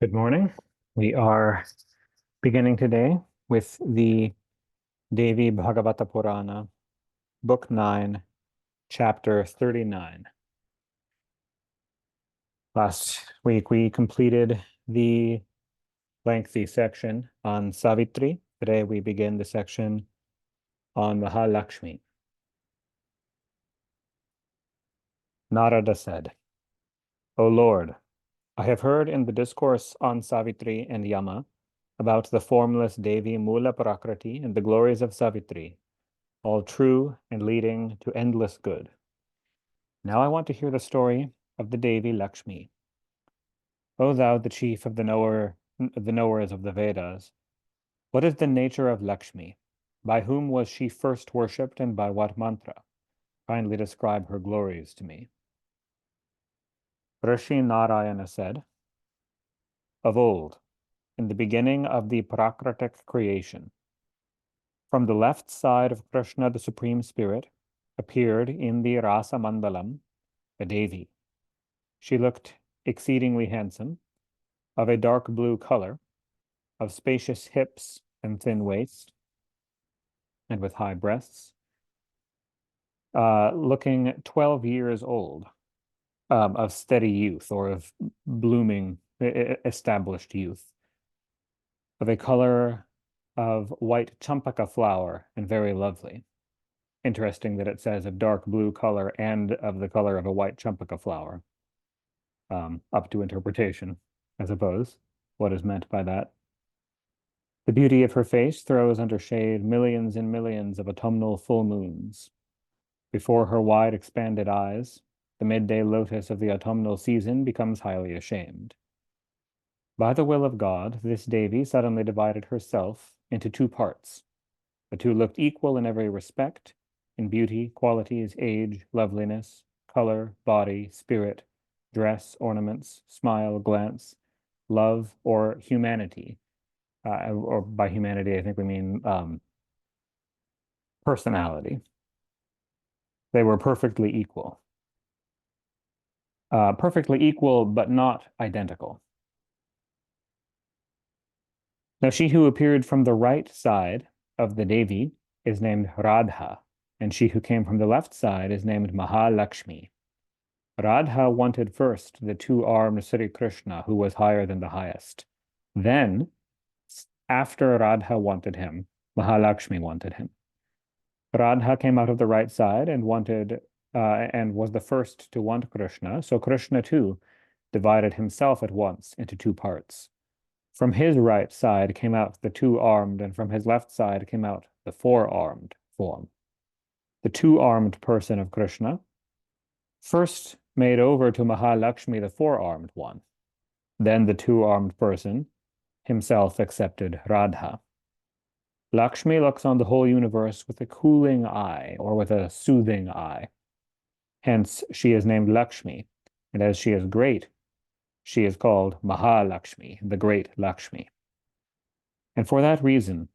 Good morning. We are beginning today with the Devi Bhagavata Purana, Book 9, Chapter 39. Last week we completed the lengthy section on Savitri. Today we begin the section on Mahalakshmi. Narada said, O Lord, I have heard in the discourse on Savitri and Yama about the formless Devi Mula Prakriti and the glories of Savitri, all true and leading to endless good. Now I want to hear the story of the Devi Lakshmi. O thou, the chief of the knowers of the Vedas, what is the nature of Lakshmi? By whom was she first worshipped and by what mantra? Kindly describe her glories to me. Rishi Narayana said, of old, in the beginning of the Prakritic creation, from the left side of Krishna, the Supreme Spirit, appeared in the Rasa Mandalam a Devi. She looked exceedingly handsome, of a dark blue color, of spacious hips and thin waist, and with high breasts, looking 12 years old, of steady youth or of blooming, established youth, of a color of white champaka flower and very lovely. Interesting that it says of dark blue color and of the color of a white champaka flower. Up to interpretation, I suppose, what is meant by that. The beauty of her face throws under shade millions and millions of autumnal full moons. Before her wide expanded eyes, the midday lotus of the autumnal season becomes highly ashamed. By the will of God, this Devi suddenly divided herself into two parts. The two looked equal in every respect, in beauty, qualities, age, loveliness, color, body, spirit, dress, ornaments, smile, glance, love, or humanity. Or by humanity, I think we mean personality. They were perfectly equal. Perfectly equal, but not identical. Now, she who appeared from the right side of the Devi is named Radha, and she who came from the left side is named Mahalakshmi. Radha wanted first the two-armed Sri Krishna, who was higher than the highest. Then, after Radha wanted him, Mahalakshmi wanted him. Radha came out of the right side and was the first to want Krishna, so Krishna too divided himself at once into two parts. From his right side came out the two-armed, and from his left side came out the four-armed form. The two-armed person of Krishna first made over to Mahalakshmi the four-armed one. Then the two-armed person himself accepted Radha. Lakshmi looks on the whole universe with a cooling eye, or with a soothing eye. Hence, she is named Lakshmi, and as she is great, she is called Mahalakshmi, the great Lakshmi. And for that reason,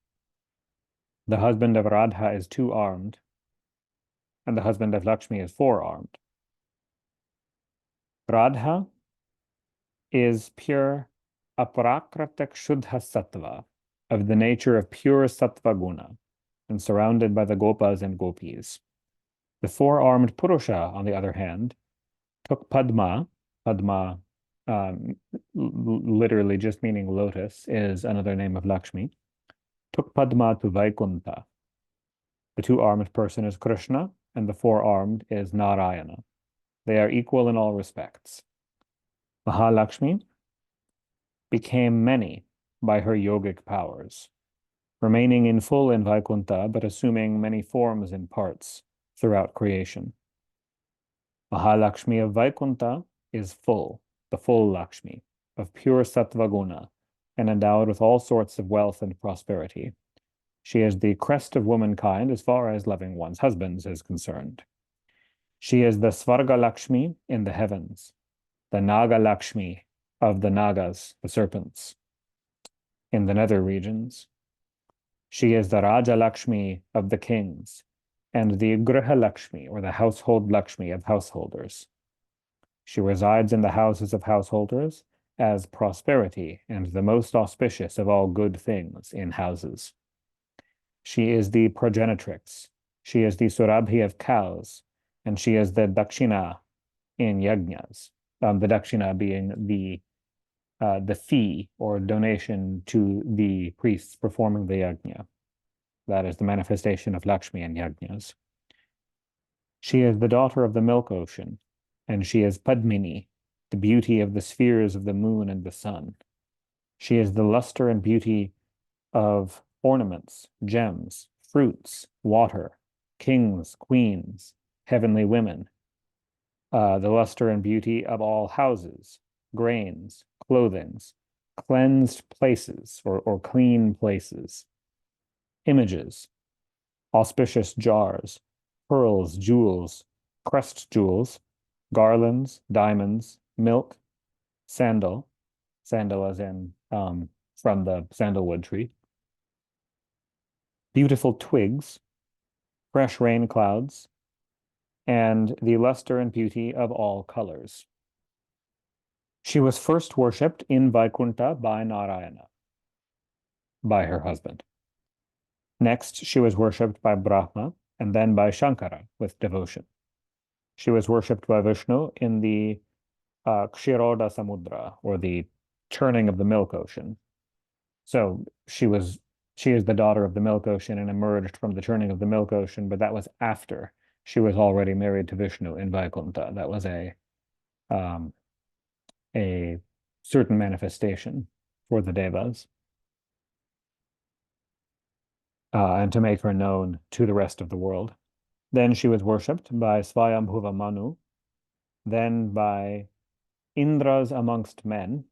the husband of Radha is two-armed, and the husband of Lakshmi is four-armed. Radha is pure aprakritak shuddha sattva, of the nature of pure sattva guna, and surrounded by the gopas and gopis. The four-armed Purusha, on the other hand, took Padma. Padma, literally just meaning lotus, is another name of Lakshmi, took Padma to Vaikunta. The two-armed person is Krishna, and the four-armed is Narayana. They are equal in all respects. Mahalakshmi became many by her yogic powers, remaining in full in Vaikunta, but assuming many forms and parts throughout creation. Mahalakshmi of Vaikunta is full, the full Lakshmi, of pure sattva guna, and endowed with all sorts of wealth and prosperity. She is the crest of womankind as far as loving one's husbands is concerned. She is the Svarga Lakshmi in the heavens, the Naga Lakshmi of the Nagas, the serpents, in the nether regions. She is the Raja Lakshmi of the kings, and the Griha Lakshmi, or the household Lakshmi of householders. She resides in the houses of householders as prosperity and the most auspicious of all good things in houses. She is the progenitrix. She is the surabhi of cows, and she is the dakshina in yajnas. The dakshina being the fee or donation to the priests performing the yajna. That is the manifestation of Lakshmi in yajnas. She is the daughter of the milk ocean, and she is Padmini, the beauty of the spheres of the moon and the sun. She is the luster and beauty of ornaments, gems, fruits, water, kings, queens, heavenly women, the luster and beauty of all houses, grains, clothings, cleansed places or clean places, images, auspicious jars, pearls, jewels, crest jewels, garlands, diamonds, milk, sandal, sandal as in from the sandalwood tree, beautiful twigs, fresh rain clouds, and the luster and beauty of all colors. She was first worshipped in Vaikuntha by Narayana, by her husband. Next, she was worshipped by Brahma and then by Shankara with devotion. She was worshipped by Vishnu in the Kshiroda Samudra, or the churning of the milk ocean. So she is the daughter of the milk ocean and emerged from the churning of the milk ocean, but that was after she was already married to Vishnu in Vaikuntha. That was a certain manifestation for the Devas, and to make her known to the rest of the world. Then she was worshipped by Swayambhuva Manu, then by Indras amongst men,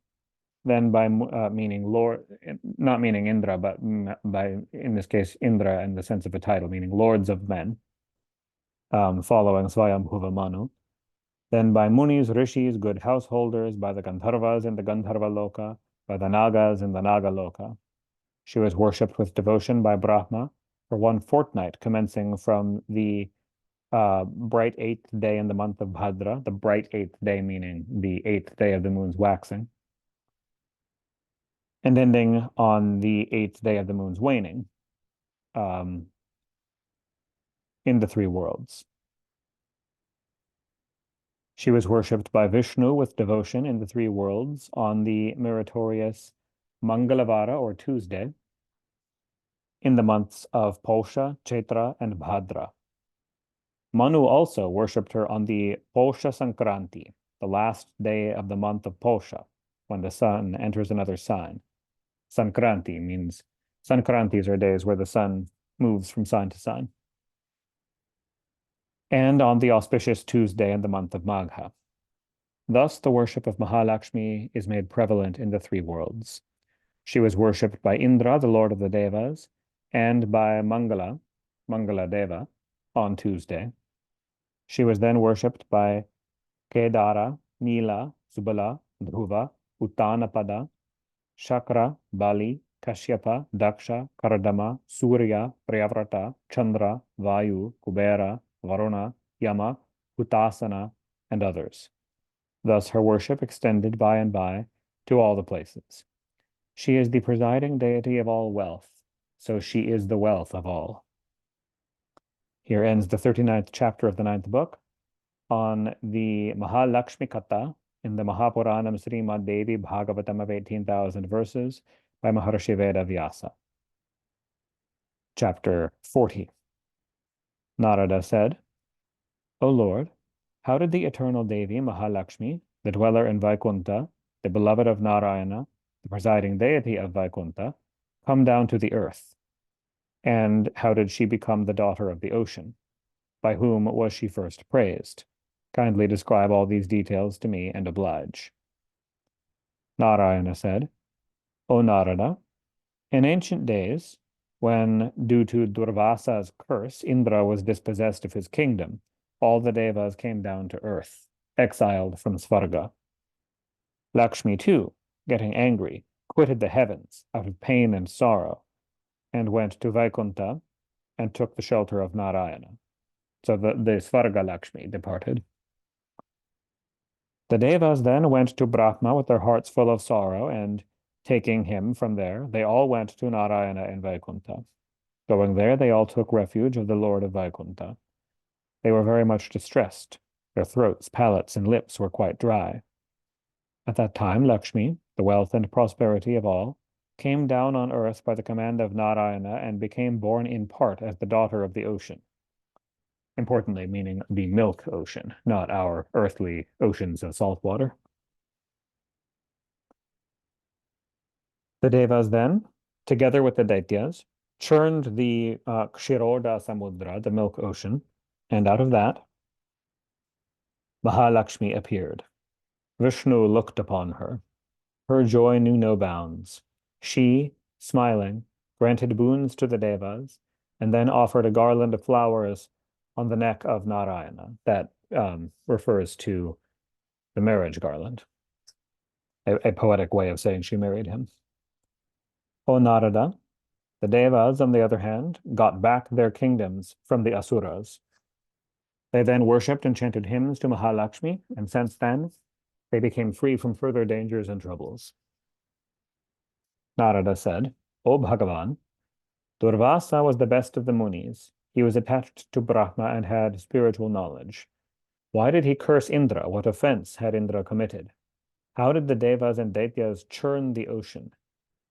then by meaning Lord, not meaning Indra, but by, in this case, Indra in the sense of a title, meaning lords of men, following Swayambhuva Manu. Then by Munis, Rishis, good householders, by the Gandharvas in the Gandharva Loka, by the Nagas in the Naga Loka. She was worshipped with devotion by Brahma for 1 fortnight, commencing from the bright 8th day in the month of Bhadra, the bright 8th day meaning the 8th day of the moon's waxing, and ending on the 8th day of the moon's waning, in the 3 worlds. She was worshipped by Vishnu with devotion in the 3 worlds on the meritorious Mangalavara or Tuesday in the months of Polsha, Chaitra, and Bhadra. Manu also worshipped her on the Polsha Sankranti, the last day of the month of Polsha, when the sun enters another sign. Sankranti means Sankrantis are days where the sun moves from sign to sign. And on the auspicious Tuesday in the month of Magha. Thus, the worship of Mahalakshmi is made prevalent in the 3 worlds. She was worshipped by Indra, the lord of the Devas, and by Mangala Deva, on Tuesday. She was then worshipped by Kedara, Nila, Subala, Dhruva, Uttanapada, Shakra, Bali, Kashyapa, Daksha, Kardama, Surya, Priyavrata, Chandra, Vayu, Kubera, Varuna, Yama, Hutasana, and others. Thus her worship extended by and by to all the places. She is the presiding deity of all wealth, so she is the wealth of all. Here ends the 39th chapter of the 9th book on the Mahalakshmi Katha in the Mahapuranam Srimad Devi Bhagavatam of 18,000 verses by Maharshi Veda Vyasa. Chapter 40. Narada said, O Lord, how did the eternal Devi Mahalakshmi, the dweller in Vaikuntha, the beloved of Narayana, the presiding deity of Vaikuntha, come down to the earth? And how did she become the daughter of the ocean? By whom was she first praised? Kindly describe all these details to me and oblige. Narayana said, O Narada, in ancient days, when, due to Durvasa's curse, Indra was dispossessed of his kingdom, all the Devas came down to earth, exiled from Svarga. Lakshmi, too, getting angry, quitted the heavens out of pain and sorrow, and went to Vaikuntha and took the shelter of Narayana. So the Svarga Lakshmi departed. The Devas then went to Brahma with their hearts full of sorrow, and taking him from there, they all went to Narayana in Vaikuntha. Going there, they all took refuge of the Lord of Vaikuntha. They were very much distressed. Their throats, palates, and lips were quite dry. At that time, Lakshmi, the wealth and prosperity of all, came down on earth by the command of Narayana and became born in part as the daughter of the ocean. Importantly, meaning the milk ocean, not our earthly oceans of salt water. The Devas then, together with the Daityas, churned the Kshiroda Samudra, the milk ocean, and out of that, Mahalakshmi appeared. Vishnu looked upon her. Her joy knew no bounds. She, smiling, granted boons to the Devas, and then offered a garland of flowers on the neck of Narayana. That refers to the marriage garland, a poetic way of saying she married him. O Narada, the Devas, on the other hand, got back their kingdoms from the Asuras. They then worshipped and chanted hymns to Mahalakshmi, and since then, they became free from further dangers and troubles. Narada said, O Bhagavan, Durvasa was the best of the Munis. He was attached to Brahma and had spiritual knowledge. Why did he curse Indra? What offense had Indra committed? How did the Devas and Daityas churn the ocean?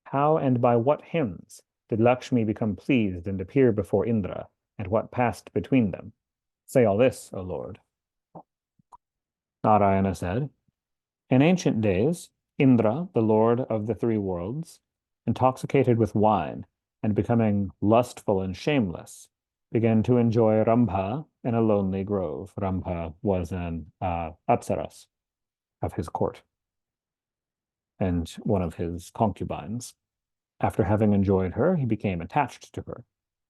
How and by what hymns did Lakshmi become pleased and appear before Indra, and what passed between them? Say all this, O Lord. Narayana said, in ancient days, Indra, the lord of the three worlds, intoxicated with wine and becoming lustful and shameless, began to enjoy Rambha in a lonely grove. Rambha was an apsaras of his court and one of his concubines. After having enjoyed her, he became attached to her.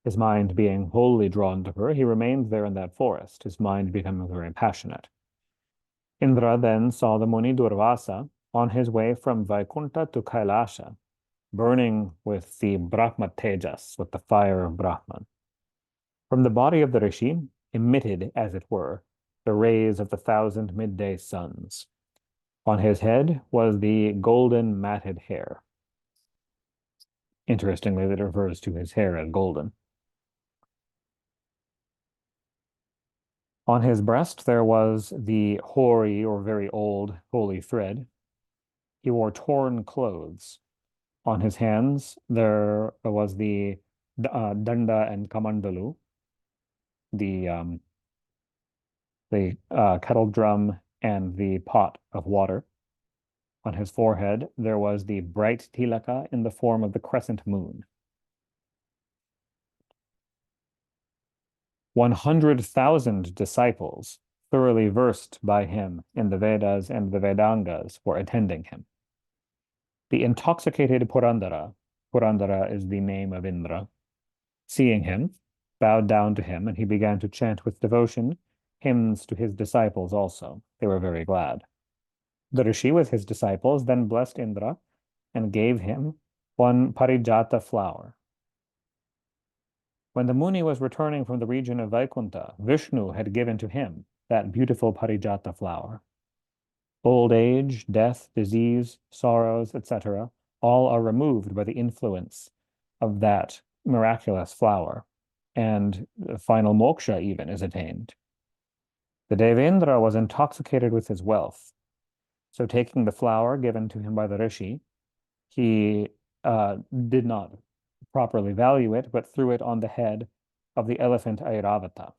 His mind being wholly drawn to her, he remained there in that forest, his mind becoming very passionate. Indra then saw the Muni Durvasa on his way from Vaikunta to Kailasha, burning with the Brahma Tejas, with the fire of Brahman. From the body of the Rishi emitted, as it were, the rays of the 1,000 midday suns. On his head was the golden matted hair. Interestingly, that refers to his hair as golden. On his breast there was the hoary or very old holy thread. He wore torn clothes. On his hands there was the danda and kamandalu, the kettle drum and the pot of water. On his forehead there was the bright tilaka in the form of the crescent moon. 100,000 disciples, thoroughly versed by him in the Vedas and the Vedangas, were attending him. The intoxicated Purandara, Purandara is the name of Indra, seeing him, bowed down to him, and he began to chant with devotion hymns to his disciples also. They were very glad. The Rishi with his disciples then blessed Indra and gave him one parijata flower. When the Muni was returning from the region of Vaikunta, Vishnu had given to him that beautiful parijata flower. Old age, death, disease, sorrows, etc., all are removed by the influence of that miraculous flower, and the final moksha even is attained. The Devendra was intoxicated with his wealth, so taking the flower given to him by the Rishi, he did not properly value it, but threw it on the head of the elephant Airavata.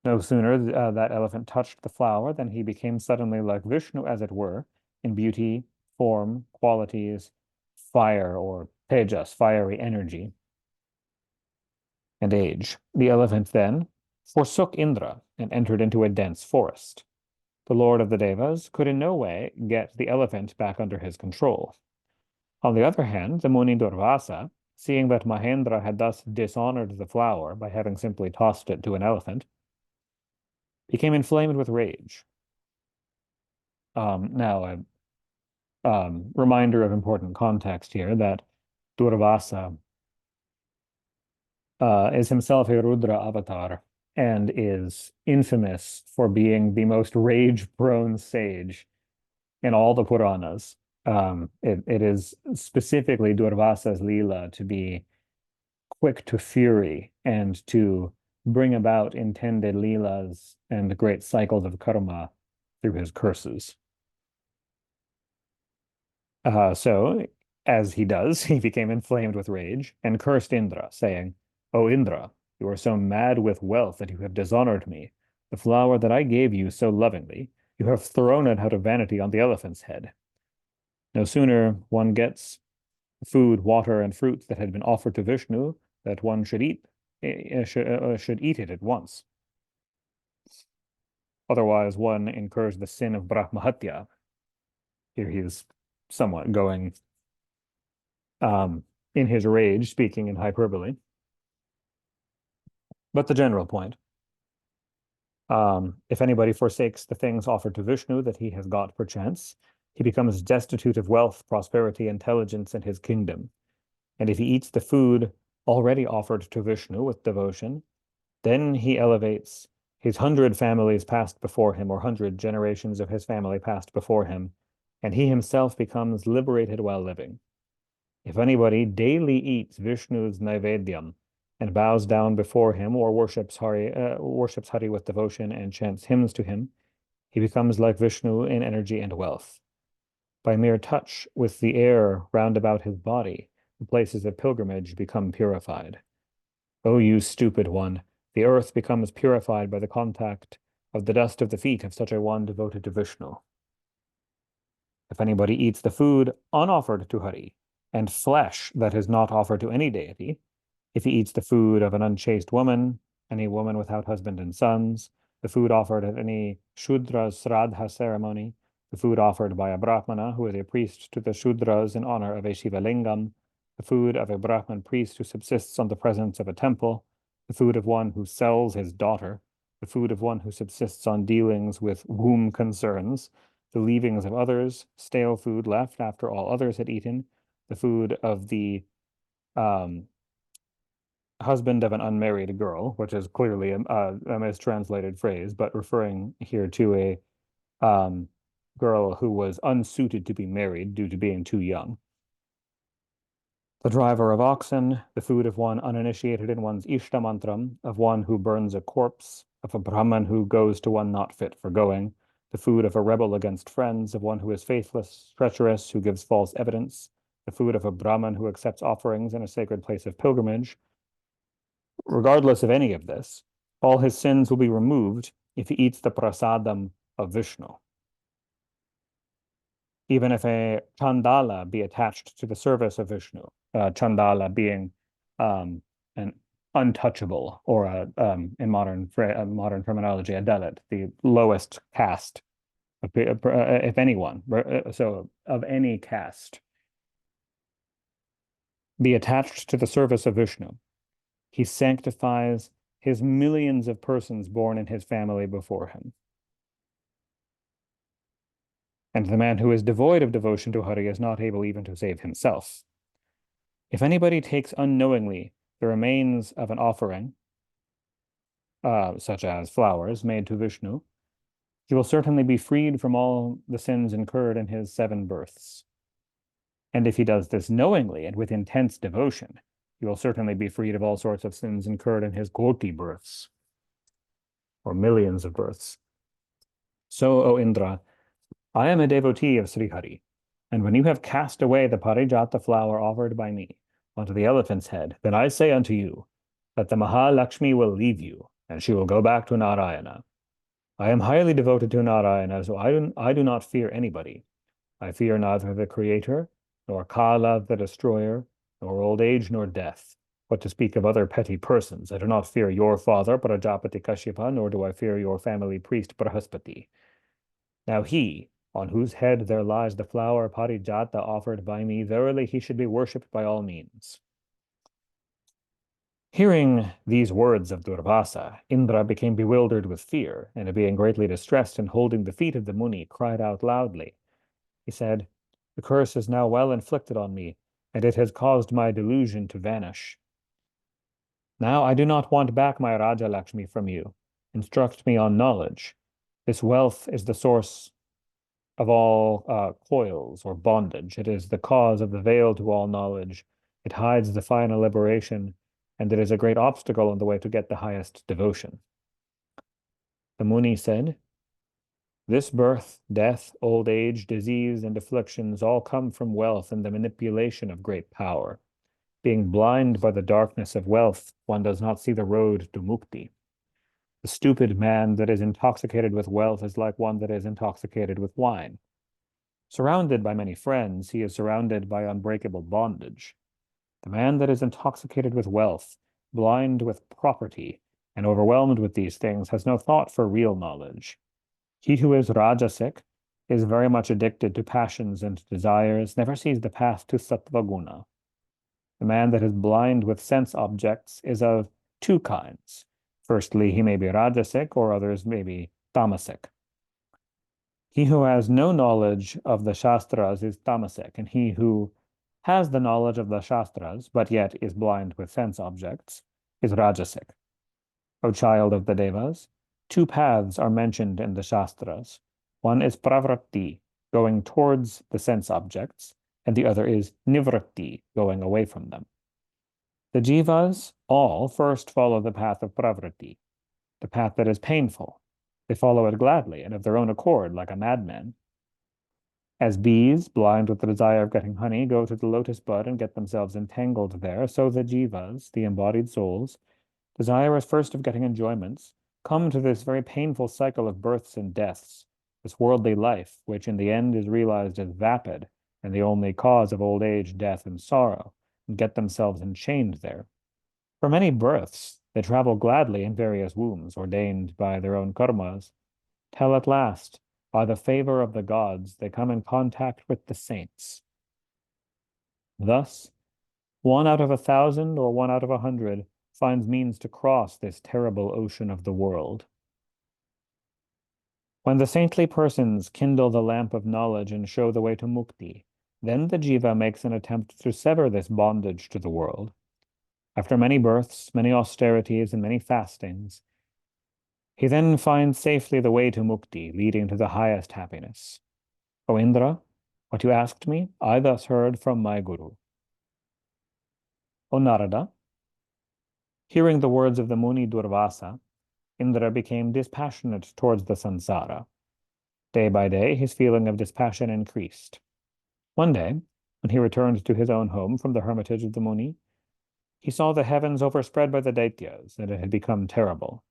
No sooner that elephant touched the flower than he became suddenly like Vishnu, as it were, in beauty, form, qualities, fire, or tejas, fiery energy, and age. The elephant then forsook Indra and entered into a dense forest. The Lord of the Devas could in no way get the elephant back under his control. On the other hand, the Muni Durvasa, seeing that Mahendra had thus dishonored the flower by having simply tossed it to an elephant, became inflamed with rage. Now, a reminder of important context here that Durvasa is himself a Rudra avatar, and is infamous for being the most rage-prone sage in all the Puranas. It is specifically Durvasa's Leela to be quick to fury and to bring about intended Leelas and great cycles of karma through his curses. So, as he does, he became inflamed with rage and cursed Indra, saying, O Indra, you are so mad with wealth that you have dishonored me. The flower that I gave you so lovingly, you have thrown it out of vanity on the elephant's head. No sooner one gets food, water, and fruits that had been offered to Vishnu, that one should should eat it at once. Otherwise, one incurs the sin of Brahmahatya. Here he is somewhat going in his rage, speaking in hyperbole. But the general point, if anybody forsakes the things offered to Vishnu that he has got perchance, he becomes destitute of wealth, prosperity, intelligence, and his kingdom. And if he eats the food already offered to Vishnu with devotion, then he elevates his 100 families passed before him, or 100 generations of his family passed before him, and he himself becomes liberated while living. If anybody daily eats Vishnu's Naivedyam and bows down before him or worships Hari with devotion and chants hymns to him, he becomes like Vishnu in energy and wealth. By mere touch with the air round about his body, the places of pilgrimage become purified. O you stupid one, the earth becomes purified by the contact of the dust of the feet of such a one devoted to Vishnu. If anybody eats the food unoffered to Hari, and flesh that is not offered to any deity, if he eats the food of an unchaste woman, any woman without husband and sons, the food offered at any Shudra's Sraddha ceremony, the food offered by a Brahmana who is a priest to the Shudras in honor of a Shiva Lingam, the food of a Brahman priest who subsists on the presence of a temple, the food of one who sells his daughter, the food of one who subsists on dealings with womb concerns, the leavings of others, stale food left after all others had eaten, the food of the husband of an unmarried girl, which is clearly a mistranslated phrase, but referring here to a girl who was unsuited to be married due to being too young. The driver of oxen, the food of one uninitiated in one's Ishta mantram, of one who burns a corpse, of a Brahman who goes to one not fit for going, the food of a rebel against friends, of one who is faithless, treacherous, who gives false evidence, the food of a Brahman who accepts offerings in a sacred place of pilgrimage. Regardless of any of this, all his sins will be removed if he eats the prasadam of Vishnu. Even if a chandala be attached to the service of Vishnu, chandala being an untouchable, or in modern terminology, a dalit, the lowest caste, if anyone, so of any caste, be attached to the service of Vishnu, he sanctifies his millions of persons born in his family before him. And the man who is devoid of devotion to Hari is not able even to save himself. If anybody takes unknowingly the remains of an offering, such as flowers made to Vishnu, he will certainly be freed from all the sins incurred in his 7 births. And if he does this knowingly and with intense devotion, he will certainly be freed of all sorts of sins incurred in his koti births, or millions of births. So, O Indra, I am a devotee of Sri Hari, and when you have cast away the parijata flower offered by me onto the elephant's head, then I say unto you that the Mahalakshmi will leave you, and she will go back to Narayana. I am highly devoted to Narayana, so I do not fear anybody. I fear neither the Creator, nor Kala, the Destroyer, nor old age, nor death. What to speak of other petty persons, I do not fear your father, Prajapati Kashyapa, nor do I fear your family priest, Brahaspati. Now he, on whose head there lies the flower parijata offered by me, verily he should be worshipped by all means. Hearing these words of Durvasa, Indra became bewildered with fear, and being greatly distressed and holding the feet of the Muni, cried out loudly. He said, the curse is now well inflicted on me, and it has caused my delusion to vanish. Now I do not want back my Raja Lakshmi from you. Instruct me on knowledge. This wealth is the source of all coils or bondage. It is the cause of the veil to all knowledge. It hides the final liberation, and it is a great obstacle on the way to get the highest devotion. The Muni said, this birth, death, old age, disease, and afflictions all come from wealth and the manipulation of great power. Being blind by the darkness of wealth, one does not see the road to mukti. The stupid man that is intoxicated with wealth is like one that is intoxicated with wine. Surrounded by many friends, he is surrounded by unbreakable bondage. The man that is intoxicated with wealth, blind with property, and overwhelmed with these things has no thought for real knowledge. He who is rajasic is very much addicted to passions and desires, never sees the path to sattvaguna. The man that is blind with sense objects is of two kinds. Firstly, he may be rajasic, or others may be tamasic. He who has no knowledge of the Shastras is tamasic, and he who has the knowledge of the Shastras, but yet is blind with sense objects, is rajasic. O child of the Devas, two paths are mentioned in the Shastras. One is pravritti, going towards the sense objects, and the other is nivritti, going away from them. The jivas all first follow the path of pravritti, the path that is painful. They follow it gladly and of their own accord, like a madman. As bees, blind with the desire of getting honey, go to the lotus bud and get themselves entangled there, so the jivas, the embodied souls, desirous first of getting enjoyments, come to this very painful cycle of births and deaths, this worldly life, which in the end is realized as vapid and the only cause of old age, death, and sorrow, and get themselves enchained there. For many births, they travel gladly in various wombs, ordained by their own karmas, till at last, by the favor of the gods, they come in contact with the saints. Thus, 1 out of 1,000 or 1 out of 100 finds means to cross this terrible ocean of the world. When the saintly persons kindle the lamp of knowledge and show the way to mukti, then the jiva makes an attempt to sever this bondage to the world. After many births, many austerities, and many fastings, he then finds safely the way to mukti, leading to the highest happiness. O Indra, what you asked me, I thus heard from my guru. O Narada, hearing the words of the Muni Durvasa, Indra became dispassionate towards the samsara. Day by day, his feeling of dispassion increased. One day, when he returned to his own home from the hermitage of the Muni, he saw the heavens overspread by the Daityas, and it had become terrible.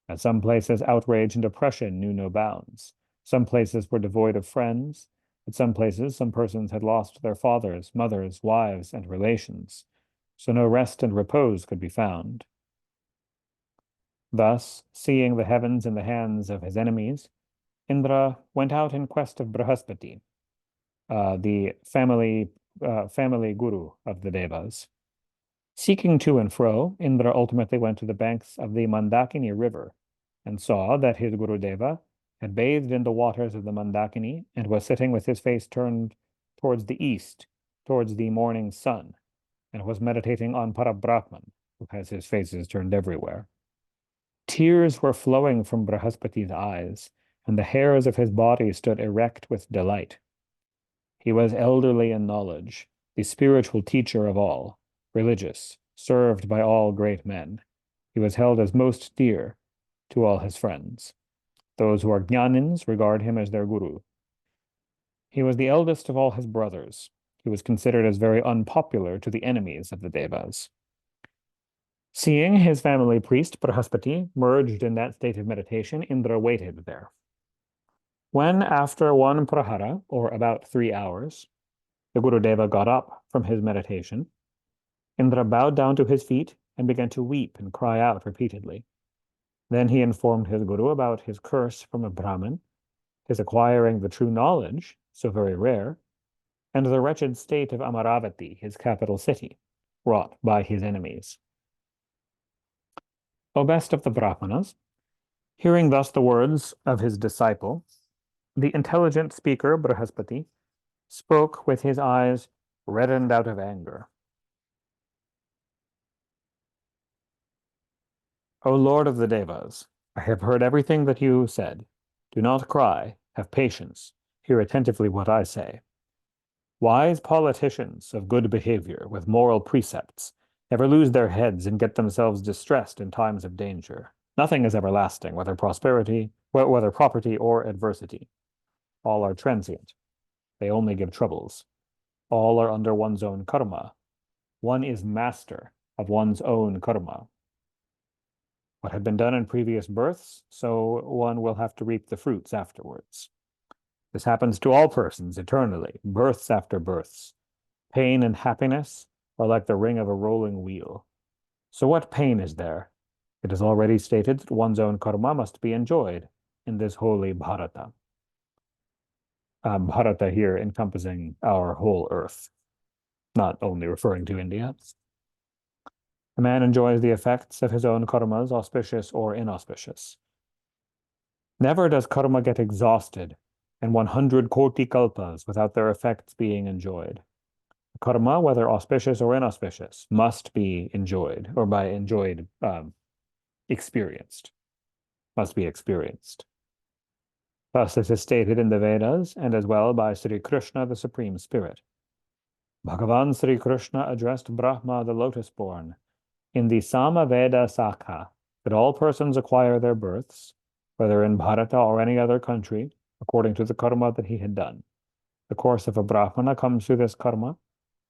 At some places, outrage and oppression knew no bounds. Some places were devoid of friends. At some places, some persons had lost their fathers, mothers, wives, and relations, so no rest and repose could be found. Thus, seeing the heavens in the hands of his enemies, Indra went out in quest of Brahaspati, the family guru of the Devas. Seeking to and fro, Indra ultimately went to the banks of the Mandakini River and saw that his Gurudeva had bathed in the waters of the Mandakini and was sitting with his face turned towards the east, towards the morning sun, and was meditating on Parabrahman, who has his faces turned everywhere. Tears were flowing from Brahaspati's eyes, and the hairs of his body stood erect with delight. He was elderly in knowledge, the spiritual teacher of all, religious, served by all great men. He was held as most dear to all his friends. Those who are jnanins regard him as their guru. He was the eldest of all his brothers. He was considered as very unpopular to the enemies of the Devas. Seeing his family priest, Brahaspati, merged in that state of meditation, Indra waited there. When, after one prahara, or about 3 hours, the Gurudeva got up from his meditation, Indra bowed down to his feet and began to weep and cry out repeatedly. Then he informed his guru about his curse from a Brahmin, his acquiring the true knowledge, so very rare, and the wretched state of Amaravati, his capital city, wrought by his enemies. O best of the Brahmanas, hearing thus the words of his disciple, the intelligent speaker, Brahaspati, spoke with his eyes reddened out of anger. O Lord of the Devas, I have heard everything that you said. Do not cry, have patience, hear attentively what I say. Wise politicians of good behavior with moral precepts never lose their heads and get themselves distressed in times of danger. Nothing is everlasting, whether property or adversity. All are transient. They only give troubles. All are under one's own karma. One is master of one's own karma. What had been done in previous births, so one will have to reap the fruits afterwards. This happens to all persons eternally, births after births. Pain and happiness are like the ring of a rolling wheel. So what pain is there? It is already stated that one's own karma must be enjoyed in this holy Bharata. Bharata here encompassing our whole earth, not only referring to India. A man enjoys the effects of his own karmas, auspicious or inauspicious. Never does karma get exhausted in 100 koti kalpas without their effects being enjoyed. Karma, whether auspicious or inauspicious, must be enjoyed, or by enjoyed, experienced, must be experienced. Thus, this is stated in the Vedas and as well by Sri Krishna, the Supreme Spirit. Bhagavan Sri Krishna addressed Brahma, the lotus-born, in the Sama Veda Sakha, that all persons acquire their births, whether in Bharata or any other country, according to the karma that he had done. The course of a Brahmana comes through this karma,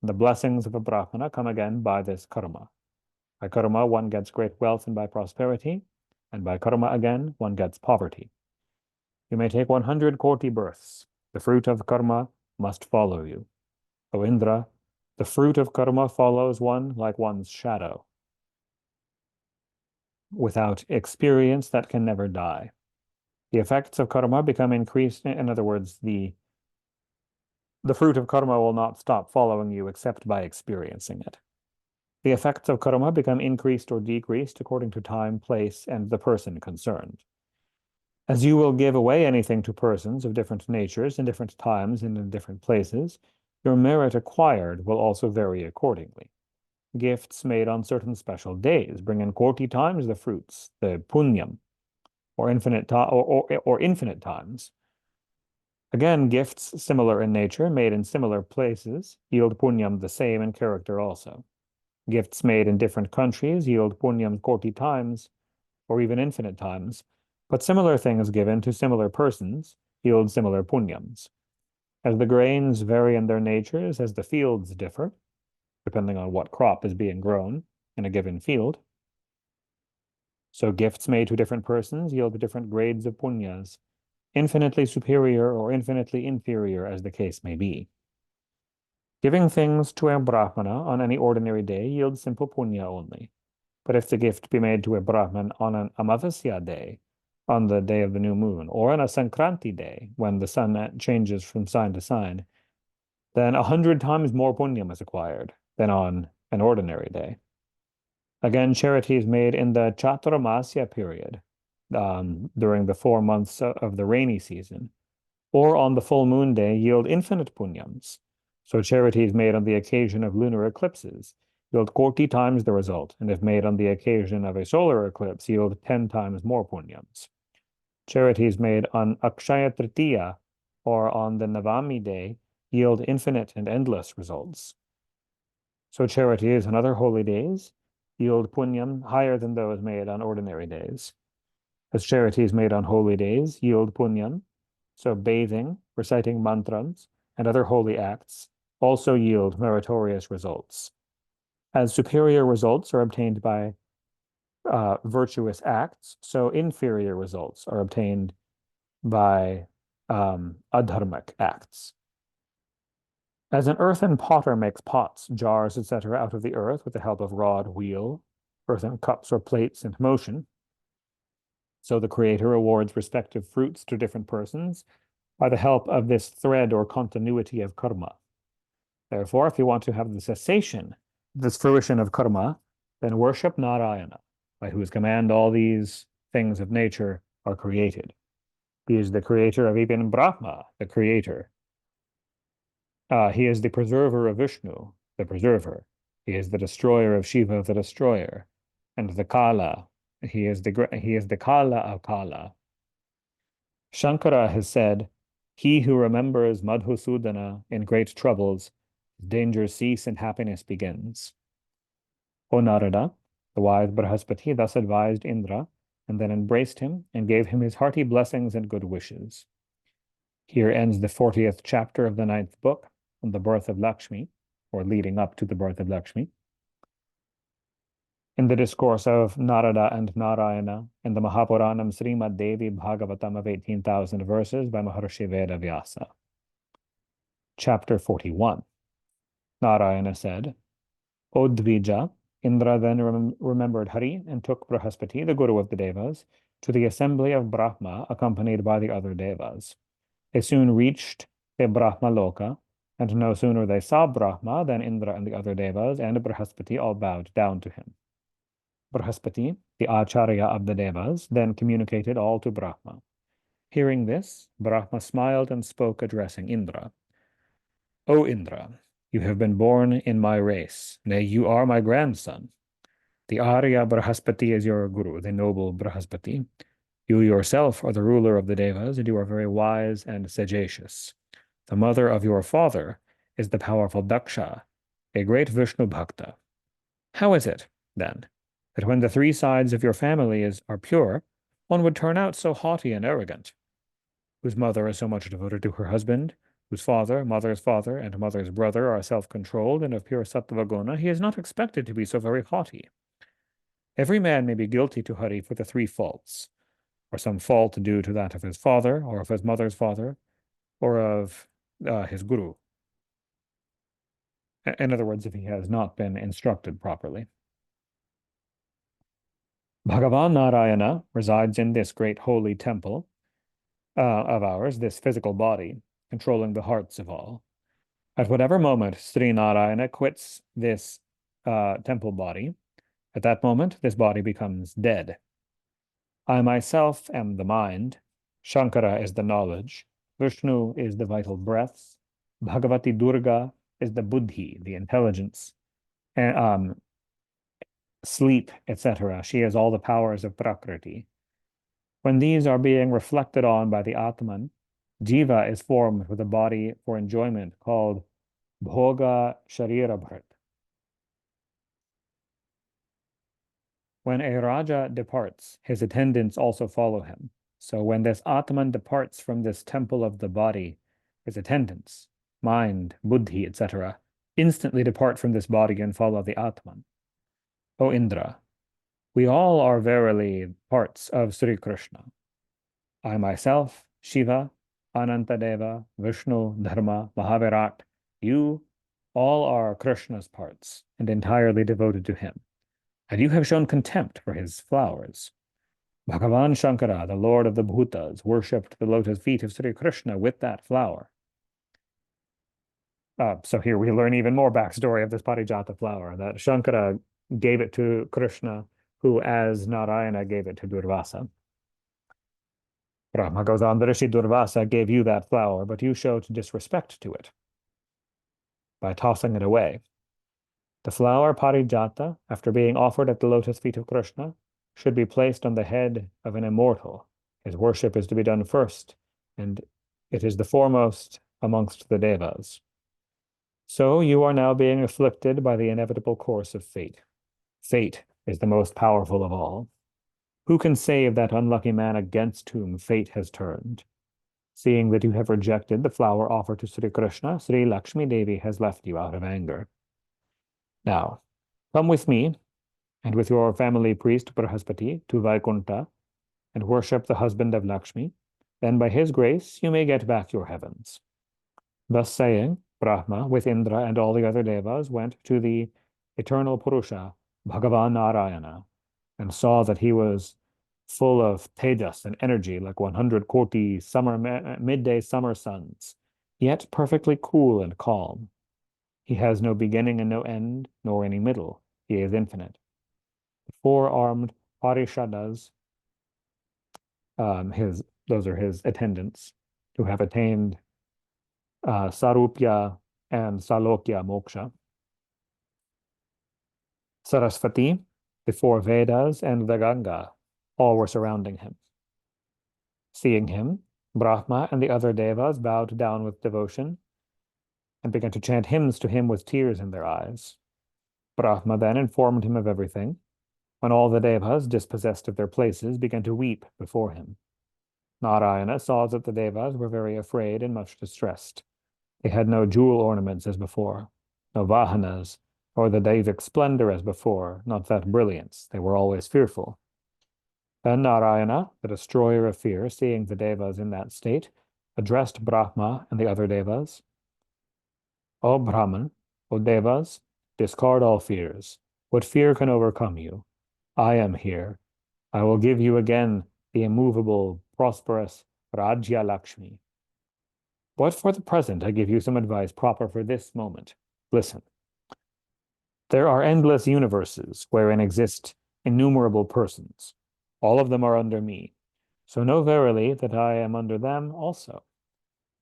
and the blessings of a Brahmana come again by this karma. By karma, one gets great wealth and by prosperity, and by karma again, one gets poverty. You may take 100 koti births. The fruit of karma must follow you. O Indra, the fruit of karma follows one like one's shadow. Without experience, that can never die. The effects of karma become increased. In other words, the fruit of karma will not stop following you except by experiencing it. The effects of karma become increased or decreased according to time, place, and the person concerned. As you will give away anything to persons of different natures in different times and in different places, your merit acquired will also vary accordingly. Gifts made on certain special days bring in 40 times the fruits, the punyam, or infinite times. Again, gifts similar in nature, made in similar places, yield punyam the same in character also. Gifts made in different countries yield punyam 40 times, or even infinite times, but similar things given to similar persons yield similar punyams. As the grains vary in their natures, as the fields differ, depending on what crop is being grown in a given field, so gifts made to different persons yield different grades of punyas, infinitely superior or infinitely inferior as the case may be. Giving things to a Brahmana on any ordinary day yields simple punya only. But if the gift be made to a Brahman on an Amavasya day, on the day of the new moon, or on a Sankranti day, when the sun changes from sign to sign, then 100 times more punyam is acquired than on an ordinary day. Again, charities made in the Chaturmasya period, during the 4 months of the rainy season, or on the full moon day yield infinite punyams. So charities made on the occasion of lunar eclipses yield 40 times the result, and if made on the occasion of a solar eclipse, yield 10 times more punyams. Charities made on Akshaya Tritiya or on the Navami day yield infinite and endless results. So charities on other holy days yield punyam higher than those made on ordinary days. As charities made on holy days yield punyam, so bathing, reciting mantras, and other holy acts also yield meritorious results. As superior results are obtained by virtuous acts, so inferior results are obtained by adharmic acts. As an earthen potter makes pots, jars, etc., out of the earth with the help of rod, wheel, earthen cups or plates, and motion, so the Creator awards respective fruits to different persons by the help of this thread or continuity of karma. Therefore, if you want to have the cessation, this fruition of karma, then worship Narayana, by whose command all these things of nature are created. He is the creator of even Brahma, the creator. He is the preserver of Vishnu, the preserver. He is the destroyer of Shiva, the destroyer, and the Kala, He is the Kala of Kala. Shankara has said, "He who remembers Madhusudana in great troubles, dangers cease and happiness begins." O Narada, the wise Brihaspati thus advised Indra, and then embraced him and gave him his hearty blessings and good wishes. Here ends the 40th chapter of the 9th book on the birth of Lakshmi, or leading up to the birth of Lakshmi. In the discourse of Narada and Narayana in the Mahapuranam Srimad Devi Bhagavatam of 18,000 verses by Maharshi Veda Vyasa. Chapter 41. Narayana said, O Dvija, Indra then remembered Hari and took Brihaspati, the guru of the Devas, to the assembly of Brahma, accompanied by the other Devas. They soon reached the Brahma Loka, and no sooner they saw Brahma than Indra and the other Devas and Brihaspati all bowed down to him. Brihaspati, the Acharya of the Devas, then communicated all to Brahma. Hearing this, Brahma smiled and spoke, addressing Indra. O Indra, you have been born in my race. Nay, you are my grandson. The Arya Brihaspati is your guru, the noble Brihaspati. You yourself are the ruler of the Devas, and you are very wise and sagacious. The mother of your father is the powerful Daksha, a great Vishnu Bhakta. How is it, then, that when the three sides of your family are pure, one would turn out so haughty and arrogant? Whose mother is so much devoted to her husband, whose father, mother's father, and mother's brother are self-controlled and of pure sattva guna, he is not expected to be so very haughty. Every man may be guilty to Hari for the three faults, or some fault due to that of his father, or of his mother's father, or of his guru. In other words, if he has not been instructed properly. Bhagavan Narayana resides in this great holy temple of ours, this physical body, controlling the hearts of all. At whatever moment Sri Narayana quits this temple body, at that moment this body becomes dead. I myself am the mind, Shankara is the knowledge, Vishnu is the vital breaths, Bhagavati Durga is the buddhi, the intelligence, and sleep, etc. She has all the powers of Prakriti. When these are being reflected on by the Atman, Jiva is formed with a body for enjoyment called Bhoga Sharirabhrit. When a Raja departs, his attendants also follow him. So when this Atman departs from this temple of the body, his attendants, mind, buddhi, etc., instantly depart from this body and follow the Atman. O Indra, we all are verily parts of Sri Krishna. I myself, Shiva, Anantadeva, Vishnu, Dharma, Mahavirat, you, all are Krishna's parts and entirely devoted to him. And you have shown contempt for his flowers. Bhagavan Shankara, the Lord of the Bhutas, worshipped the lotus feet of Sri Krishna with that flower. So here we learn even more backstory of this Parijata flower, that Shankara gave it to Krishna, who, as Narayana, gave it to Durvasa. Brahma goes on, the Rishi Durvasa gave you that flower, but you showed disrespect to it by tossing it away. The flower Parijata, after being offered at the lotus feet of Krishna, should be placed on the head of an immortal. His worship is to be done first, and it is the foremost amongst the devas. So you are now being afflicted by the inevitable course of fate. Fate is the most powerful of all. Who can save that unlucky man against whom fate has turned? Seeing that you have rejected the flower offered to Sri Krishna, Sri Lakshmi Devi has left you out of anger. Now, come with me and with your family priest Brihaspati to Vaikunta and worship the husband of Lakshmi. Then by his grace you may get back your heavens. Thus saying, Brahma with Indra and all the other devas went to the eternal Purusha, Bhagavan Narayana, and saw that he was full of tejas and energy like 100 koti midday summer suns, yet perfectly cool and calm. He has no beginning and no end, nor any middle. He is infinite. The four-armed Parishadas, those are his attendants, who have attained Sarupya and Salokya moksha. Sarasvati, The four Vedas and the Ganga, all were surrounding him. Seeing him, Brahma and the other devas bowed down with devotion and began to chant hymns to him with tears in their eyes. Brahma then informed him of everything, when all the devas, dispossessed of their places, began to weep before him. Narayana saw that the devas were very afraid and much distressed. They had no jewel ornaments as before, no vahanas, or the Devic splendor as before, not that brilliance. They were always fearful. Then Narayana, the destroyer of fear, seeing the devas in that state, addressed Brahma and the other devas. O Brahman, O devas, discard all fears. What fear can overcome you? I am here. I will give you again the immovable, prosperous Rajya Lakshmi. But for the present, I give you some advice proper for this moment. Listen. There are endless universes wherein exist innumerable persons. All of them are under me. So know verily that I am under them also.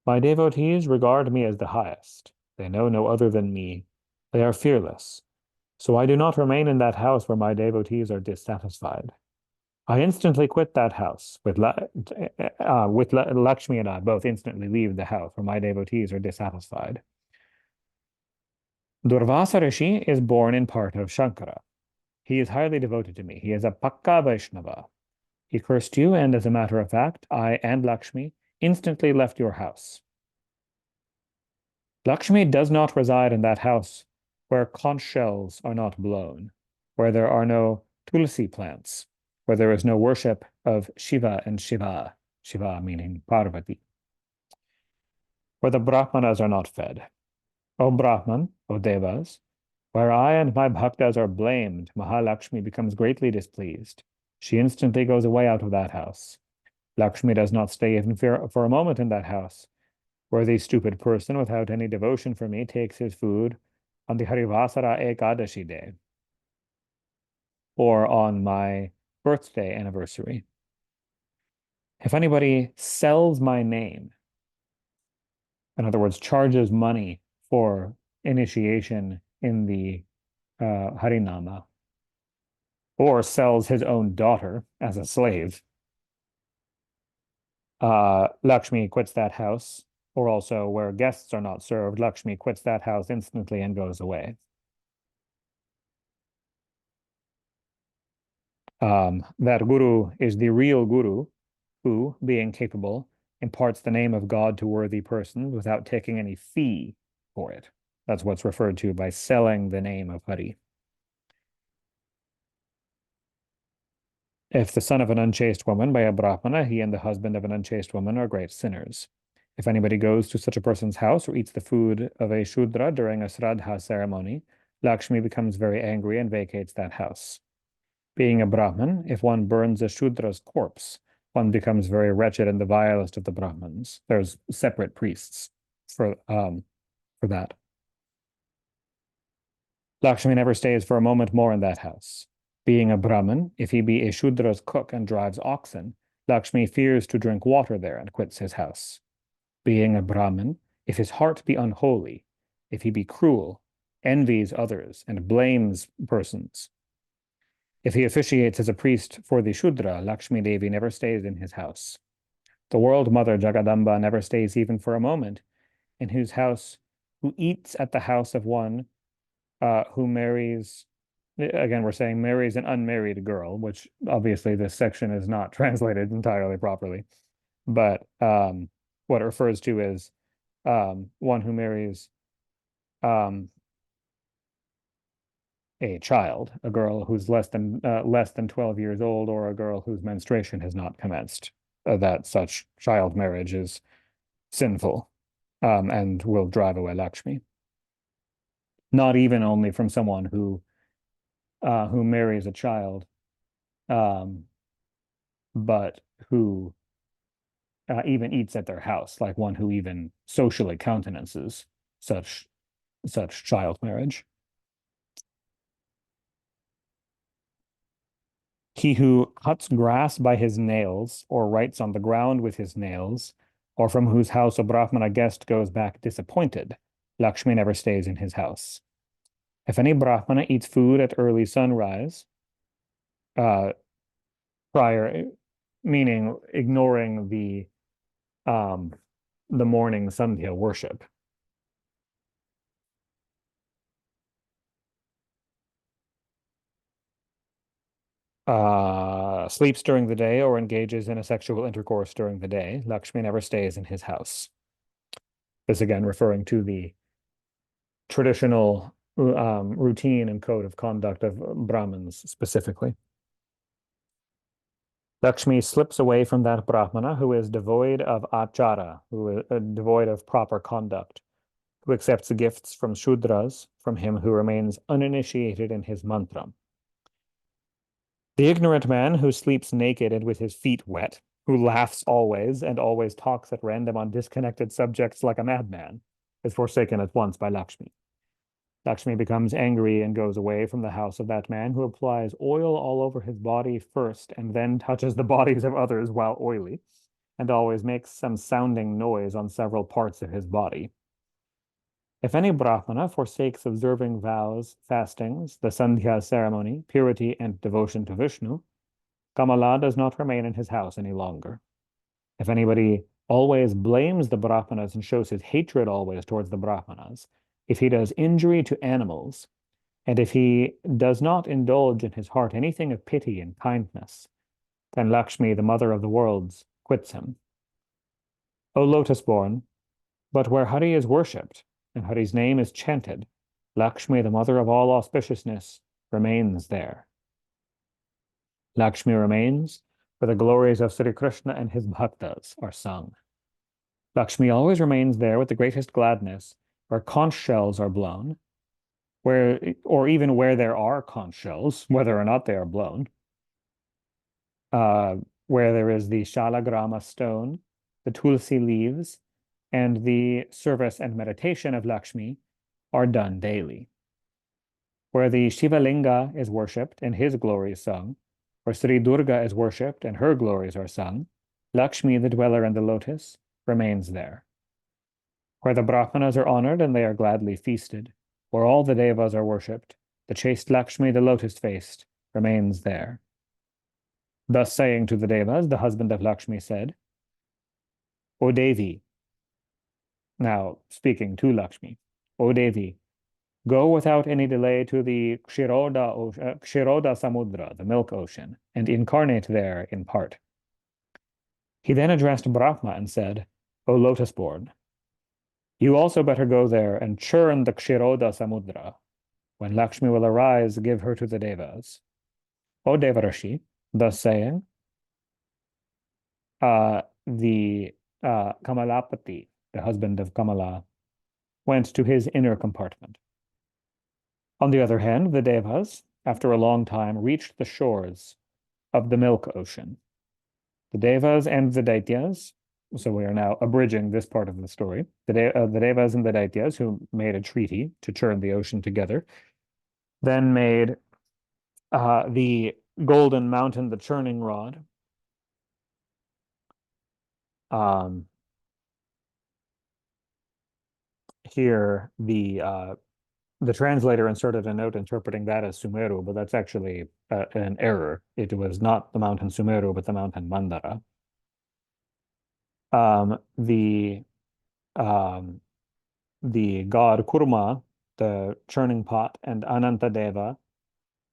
My devotees regard me as the highest. They know no other than me. They are fearless. So I do not remain in that house where my devotees are dissatisfied. I instantly quit that house. Lakshmi and I both instantly leave the house where my devotees are dissatisfied. Durvasa Rishi is born in part of Shankara. He is highly devoted to me. He is a Pakka Vaishnava. He cursed you, and as a matter of fact, I and Lakshmi instantly left your house. Lakshmi does not reside in that house where conch shells are not blown, where there are no tulsi plants, where there is no worship of Shiva and Shiva, Shiva meaning Parvati, where the Brahmanas are not fed. O Brahman, O Devas, where I and my bhaktas are blamed, Mahalakshmi becomes greatly displeased. She instantly goes away out of that house. Lakshmi does not stay even for a moment in that house, where the stupid person without any devotion for me takes his food on the Harivasara Ekadashi day, or on my birthday anniversary. If anybody sells my name, in other words, charges money for initiation in the Harinama, or sells his own daughter as a slave, Lakshmi quits that house, or also where guests are not served, Lakshmi quits that house instantly and goes away. That guru is the real guru who, being capable, imparts the name of God to worthy persons without taking any fee for it. That's what's referred to by selling the name of Hari. If the son of an unchaste woman by a Brahmana, he and the husband of an unchaste woman are great sinners. If anybody goes to such a person's house or eats the food of a Shudra during a Sraddha ceremony, Lakshmi becomes very angry and vacates that house. Being a Brahman, if one burns a Shudra's corpse, one becomes very wretched and the vilest of the Brahmins. There's separate priests for that. Lakshmi never stays for a moment more in that house. Being a Brahman, if he be a Shudra's cook and drives oxen, Lakshmi fears to drink water there and quits his house. Being a Brahman, if his heart be unholy, if he be cruel, envies others, and blames persons, if he officiates as a priest for the Shudra, Lakshmi Devi never stays in his house. The world mother Jagadamba never stays even for a moment in whose house, who eats at the house of one who marries, again, we're saying marries an unmarried girl, which obviously this section is not translated entirely properly. But what it refers to is one who marries a child, a girl who's less than 12 years old, or a girl whose menstruation has not commenced. That such child marriage is sinful and will drive away Lakshmi. Not even only from someone who marries a child, but who even eats at their house, like one who even socially countenances such child marriage. He who cuts grass by his nails, or writes on the ground with his nails, or from whose house a Brahmana guest goes back disappointed, Lakshmi never stays in his house. If any Brahmana eats food at early sunrise, uh, prior, meaning ignoring um, the morning Sandhya worship. Sleeps during the day or engages in a sexual intercourse during the day, Lakshmi never stays in his house. This again referring to the traditional routine and code of conduct of Brahmins specifically. Lakshmi slips away from that Brahmana who is devoid of achara, who is devoid of proper conduct, who accepts gifts from Shudras, from him who remains uninitiated in his mantra. The ignorant man who sleeps naked and with his feet wet, who laughs always and always talks at random on disconnected subjects like a madman, is forsaken at once by Lakshmi. Lakshmi becomes angry and goes away from the house of that man who applies oil all over his body first and then touches the bodies of others while oily, and always makes some sounding noise on several parts of his body. If any Brahmana forsakes observing vows, fastings, the Sandhya ceremony, purity, and devotion to Vishnu, Kamala does not remain in his house any longer. If anybody always blames the Brahmanas and shows his hatred always towards the Brahmanas, if he does injury to animals, and if he does not indulge in his heart anything of pity and kindness, then Lakshmi, the mother of the worlds, quits him. O lotus-born, but where Hari is worshipped, and Hari's name is chanted, Lakshmi, the mother of all auspiciousness, remains there. Lakshmi remains where the glories of Sri Krishna and his bhaktas are sung. Lakshmi always remains there with the greatest gladness, where conch shells are blown, or even where there are conch shells, whether or not they are blown, where there is the shalagrama stone, the tulsi leaves, and the service and meditation of Lakshmi are done daily. Where the Shiva Linga is worshipped and his glories sung, where Sri Durga is worshipped and her glories are sung, Lakshmi, the dweller in the lotus, remains there. Where the Brahmanas are honored and they are gladly feasted, where all the Devas are worshipped, the chaste Lakshmi, the lotus-faced, remains there. Thus saying to the Devas, the husband of Lakshmi said, O Devi, now speaking to Lakshmi, O Devi, go without any delay to the Kshiroda Samudra, the milk ocean, and incarnate there in part. He then addressed Brahma and said, O lotus-born, you also better go there and churn the Kshiroda Samudra. When Lakshmi will arise, give her to the Devas. O Devarashi, thus saying, the Kamalapati, the husband of Kamala, went to his inner compartment. On the other hand, the Devas, after a long time, reached the shores of the milk ocean. The Devas and the Daityas, so we are now abridging this part of the story, the Devas and the Daityas, who made a treaty to churn the ocean together, then made the golden mountain the churning rod. Here, the translator inserted a note interpreting that as Sumeru, but that's actually an error. It was not the mountain Sumeru, but the mountain Mandara. The god Kurma, the churning pot, and Anantadeva,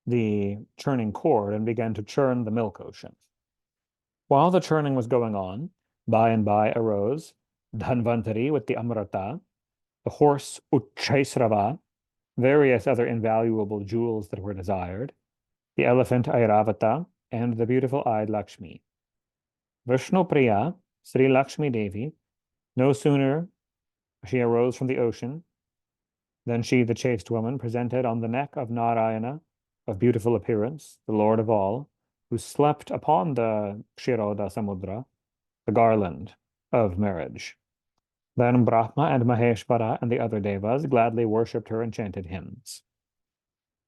the churning cord, and began to churn the milk ocean. While the churning was going on, by and by arose Dhanvantari with the Amrata, the horse Uchchaisrava, various other invaluable jewels that were desired, the elephant Airavata, and the beautiful-eyed Lakshmi. Vishnu Priya, Sri Lakshmi Devi, no sooner she arose from the ocean than she, the chaste woman, presented on the neck of Narayana, of beautiful appearance, the Lord of all, who slept upon the Kshiroda Samudra, the garland of marriage. Then Brahma and Maheshwara and the other devas gladly worshipped her and chanted hymns.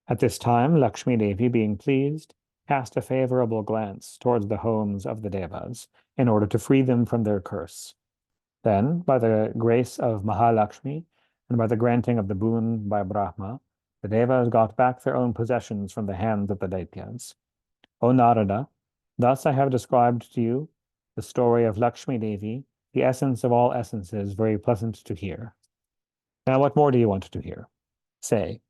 At this time, Lakshmi Devi, being pleased, cast a favorable glance towards the homes of the devas in order to free them from their curse. Then, by the grace of Mahalakshmi and by the granting of the boon by Brahma, the devas got back their own possessions from the hands of the Daityas. O Narada, thus I have described to you the story of Lakshmi Devi, the essence of all essences, very pleasant to hear. Now, what more do you want to hear? Say.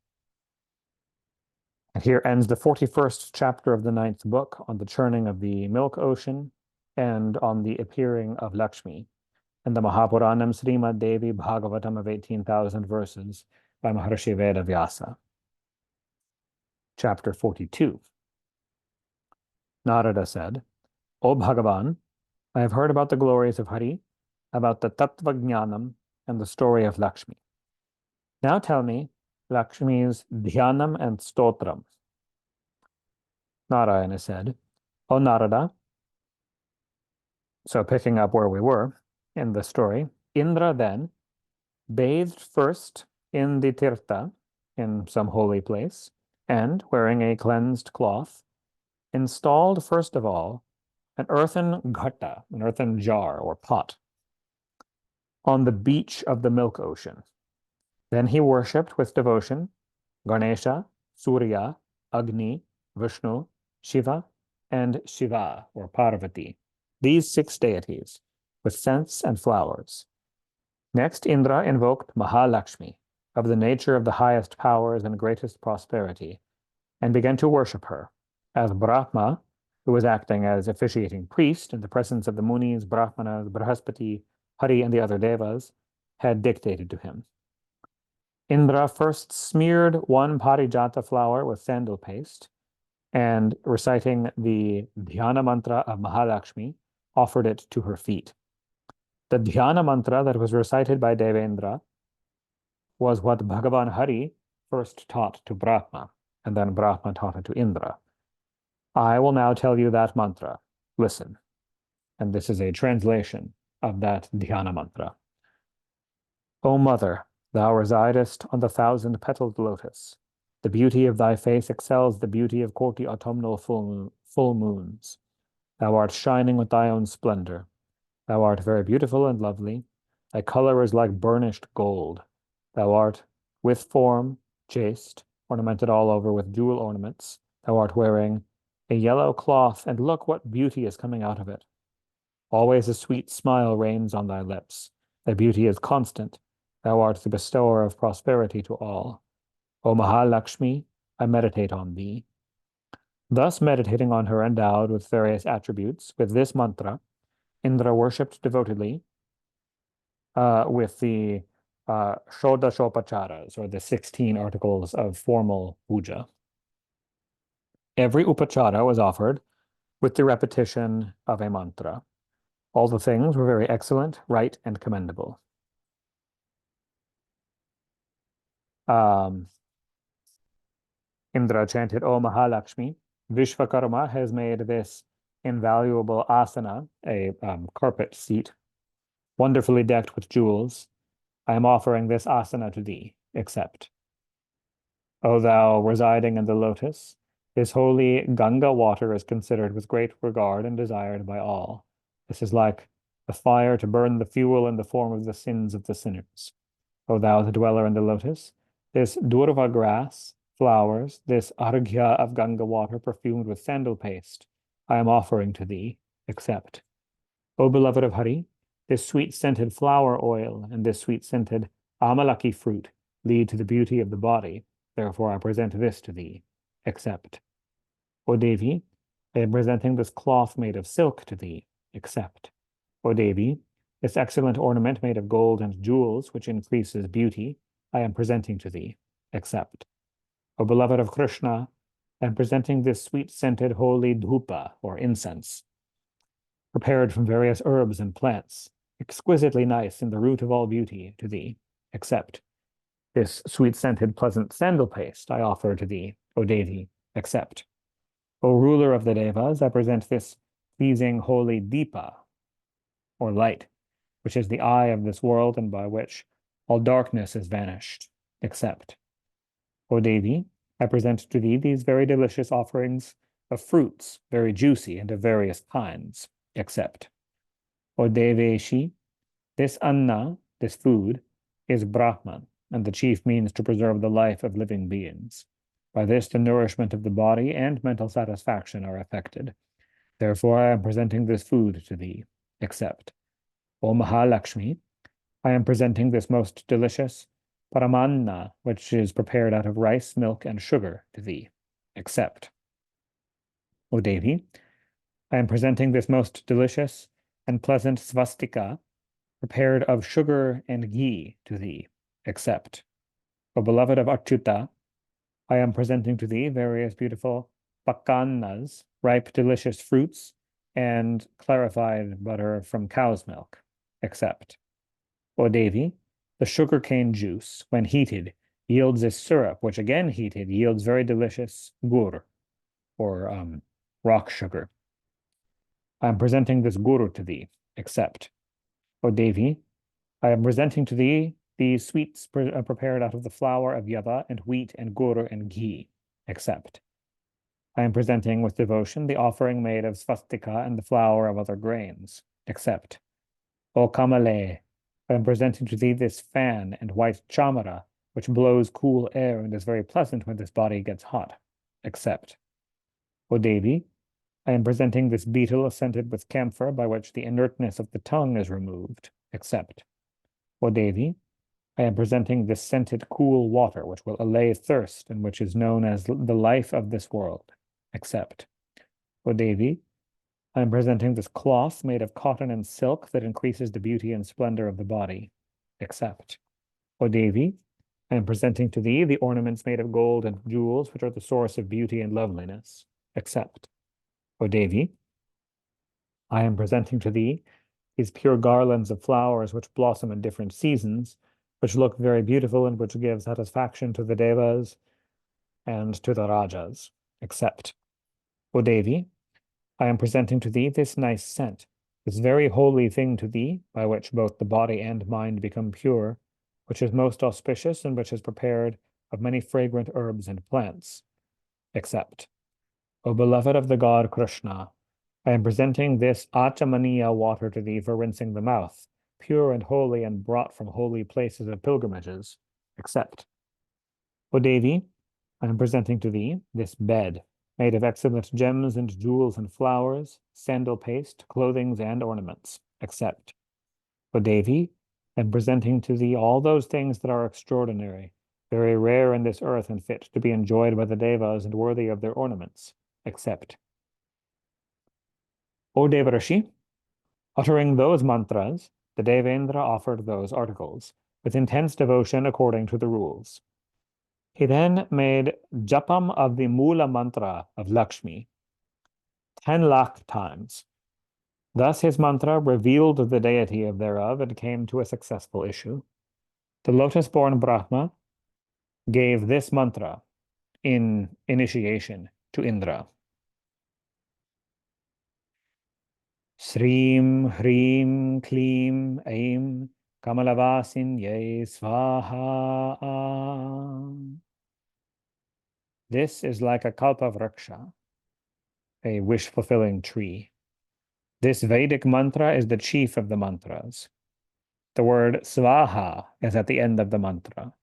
And here ends the 41st chapter of the 9th book on the churning of the milk ocean and on the appearing of Lakshmi and the Mahapuranam Srimad Devi Bhagavatam of 18,000 verses by Maharshi Veda Vyasa. Chapter 42. Narada said, O Bhagavan, I have heard about the glories of Hari, about the Tattva Jnanam and the story of Lakshmi. Now tell me Lakshmi's Dhyanam and Stotram. Narayana said, O Narada, so picking up where we were in the story, Indra then bathed first in the tirtha, in some holy place, and, wearing a cleansed cloth, installed first of all an earthen ghata, an earthen jar or pot, on the beach of the milk ocean. Then he worshipped with devotion Ganesha, Surya, Agni, Vishnu, Shiva, and Shiva, or Parvati, these 6 deities, with scents and flowers. Next, Indra invoked Mahalakshmi, of the nature of the highest powers and greatest prosperity, and began to worship her, as Brahma, who was acting as officiating priest in the presence of the Munis, Brahmanas, Brahaspati, Hari, and the other devas, had dictated to him. Indra first smeared 1 parijata flower with sandal paste, and reciting the dhyana mantra of Mahalakshmi, offered it to her feet. The dhyana mantra that was recited by Devendra was what Bhagavan Hari first taught to Brahma, and then Brahma taught it to Indra. I will now tell you that mantra. Listen. And this is a translation of that dhyana mantra. O Mother, thou residest on the 1,000-petaled lotus. The beauty of thy face excels the beauty of 40 autumnal full moons. Thou art shining with thy own splendor. Thou art very beautiful and lovely. Thy color is like burnished gold. Thou art with form, chaste, ornamented all over with jewel ornaments. Thou art wearing a yellow cloth, and look what beauty is coming out of it. Always a sweet smile reigns on thy lips. Thy beauty is constant. Thou art the bestower of prosperity to all. O Mahalakshmi, I meditate on thee. Thus, meditating on her endowed with various attributes, with this mantra, Indra worshipped devotedly with the Shodashopacharas, or the 16 articles of formal puja. Every upachara was offered with the repetition of a mantra. All the things were very excellent, right, and commendable. Indra chanted, O Mahalakshmi, Vishvakarma has made this invaluable asana, a carpet seat, wonderfully decked with jewels. I am offering this asana to thee. Accept. O thou residing in the lotus, this holy Ganga water is considered with great regard and desired by all. This is like the fire to burn the fuel in the form of the sins of the sinners. O thou the dweller in the lotus, this durva grass, flowers, this arghya of Ganga water perfumed with sandal paste, I am offering to thee. Accept. O beloved of Hari, this sweet-scented flower oil and this sweet-scented amalaki fruit lead to the beauty of the body. Therefore, I present this to thee. Accept. O Devi, I am presenting this cloth made of silk to thee. Accept. O Devi, this excellent ornament made of gold and jewels, which increases beauty, I am presenting to thee. Accept. O beloved of Krishna, I am presenting this sweet-scented holy dhupa, or incense, prepared from various herbs and plants, exquisitely nice in the root of all beauty, to thee. Accept. This sweet-scented pleasant sandal paste I offer to thee, O Devi. Accept. O ruler of the Devas, I present this pleasing holy deepa, or light, which is the eye of this world and by which all darkness is vanished. Accept. O Devi, I present to thee these very delicious offerings of fruits, very juicy and of various kinds. Accept. O Deveshi, this anna, this food, is Brahman, and the chief means to preserve the life of living beings. By this, the nourishment of the body and mental satisfaction are affected. Therefore, I am presenting this food to thee. Accept. O Mahalakshmi, I am presenting this most delicious paramanna, which is prepared out of rice, milk, and sugar, to thee. Accept. O Devi, I am presenting this most delicious and pleasant svastika, prepared of sugar and ghee, to thee. Accept. O beloved of Achyuta, I am presenting to thee various beautiful pakannas, ripe, delicious fruits, and clarified butter from cow's milk. Accept. O Devi, the sugarcane juice, when heated, yields a syrup, which again heated yields very delicious gur, or rock sugar. I am presenting this gur to thee. Accept. O Devi, I am presenting to thee these sweets prepared out of the flour of yava and wheat and gur and ghee. Accept. I am presenting with devotion the offering made of svastika and the flour of other grains. Accept. O Kamale, I am presenting to thee this fan and white chamara, which blows cool air and is very pleasant when this body gets hot. Accept. O Devi, I am presenting this beetle scented with camphor, by which the inertness of the tongue is removed. Accept. O Devi, I am presenting this scented cool water, which will allay thirst and which is known as the life of this world. Accept. O Devi, I am presenting this cloth made of cotton and silk that increases the beauty and splendor of the body. Accept. O Devi, I am presenting to thee the ornaments made of gold and jewels, which are the source of beauty and loveliness. Accept. O Devi, I am presenting to thee these pure garlands of flowers which blossom in different seasons, which look very beautiful and which give satisfaction to the devas and to the rajas. Accept. O Devi, I am presenting to thee this nice scent, this very holy thing to thee, by which both the body and mind become pure, which is most auspicious and which is prepared of many fragrant herbs and plants. Accept. O beloved of the god Krishna, I am presenting this Achamaniya water to thee for rinsing the mouth, pure and holy and brought from holy places of pilgrimages. Accept. O Devi, I am presenting to thee this bed, made of excellent gems and jewels and flowers, sandal paste, clothings, and ornaments. Accept. O Devi, I am presenting to thee all those things that are extraordinary, very rare in this earth and fit to be enjoyed by the devas and worthy of their ornaments. Accept. O Devarashi, uttering those mantras, the Devendra offered those articles, with intense devotion according to the rules. He then made japam of the Mula mantra of Lakshmi 10 lakh times. Thus his mantra revealed the deity of thereof and came to a successful issue. The lotus-born Brahma gave this mantra in initiation to Indra. Srim, Hrim, Klim, Aim, Kamalavasinye Svaha. This is like a kalpavriksha, a wish-fulfilling tree. This Vedic mantra is the chief of the mantras. The word Svaha is at the end of the mantra.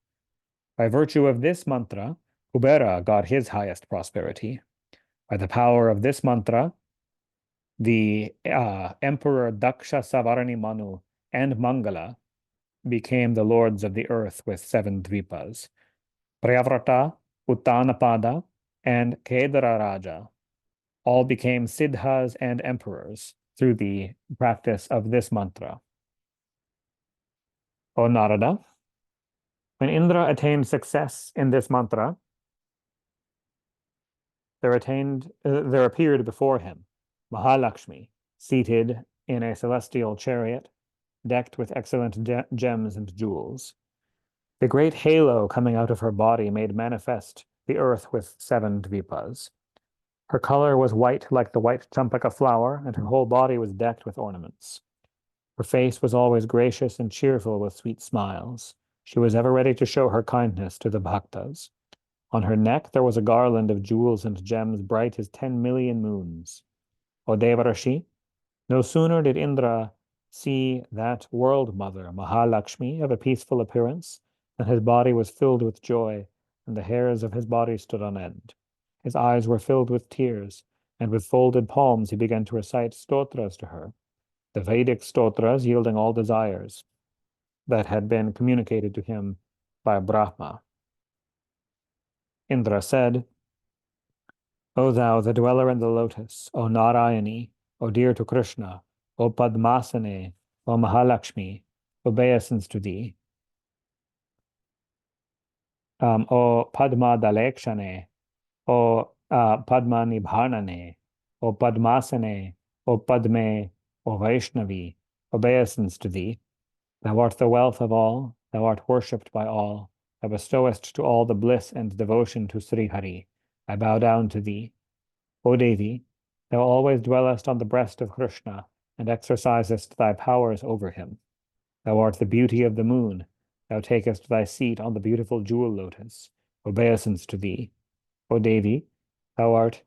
By virtue of this mantra, Kubera got his highest prosperity. By the power of this mantra, the Emperor Daksha Savarani Manu and Mangala became the lords of the earth with 7 dvipas. Priyavrata, Uttanapada, and Kedara Raja all became siddhas and emperors through the practice of this mantra. O Narada, when Indra attained success in this mantra, there appeared before him Mahalakshmi, seated in a celestial chariot, decked with excellent gems and jewels. The great halo coming out of her body made manifest the earth with 7 dvipas. Her color was white like the white champaka flower, and her whole body was decked with ornaments. Her face was always gracious and cheerful with sweet smiles. She was ever ready to show her kindness to the bhaktas. On her neck there was a garland of jewels and gems bright as 10 million moons. O Devarashi, no sooner did Indra see that world mother, Mahalakshmi, of a peaceful appearance, than his body was filled with joy, and the hairs of his body stood on end. His eyes were filled with tears, and with folded palms he began to recite stotras to her, the Vedic stotras yielding all desires that had been communicated to him by Brahma. Indra said, O thou, the dweller in the lotus, O Narayani, O dear to Krishna, O Padmasane, O Mahalakshmi, obeisance to thee. O Padma Dalekshane, O Padma Nibhanane, O Padmasane, O Padme, O Vaishnavi, obeisance to thee. Thou art the wealth of all, thou art worshipped by all, thou bestowest to all the bliss and devotion to Sri Hari. I bow down to thee. O Devi, thou always dwellest on the breast of Krishna, and exercisest thy powers over him. Thou art the beauty of the moon, thou takest thy seat on the beautiful jewel lotus. Obeisance to thee. O Devi, thou art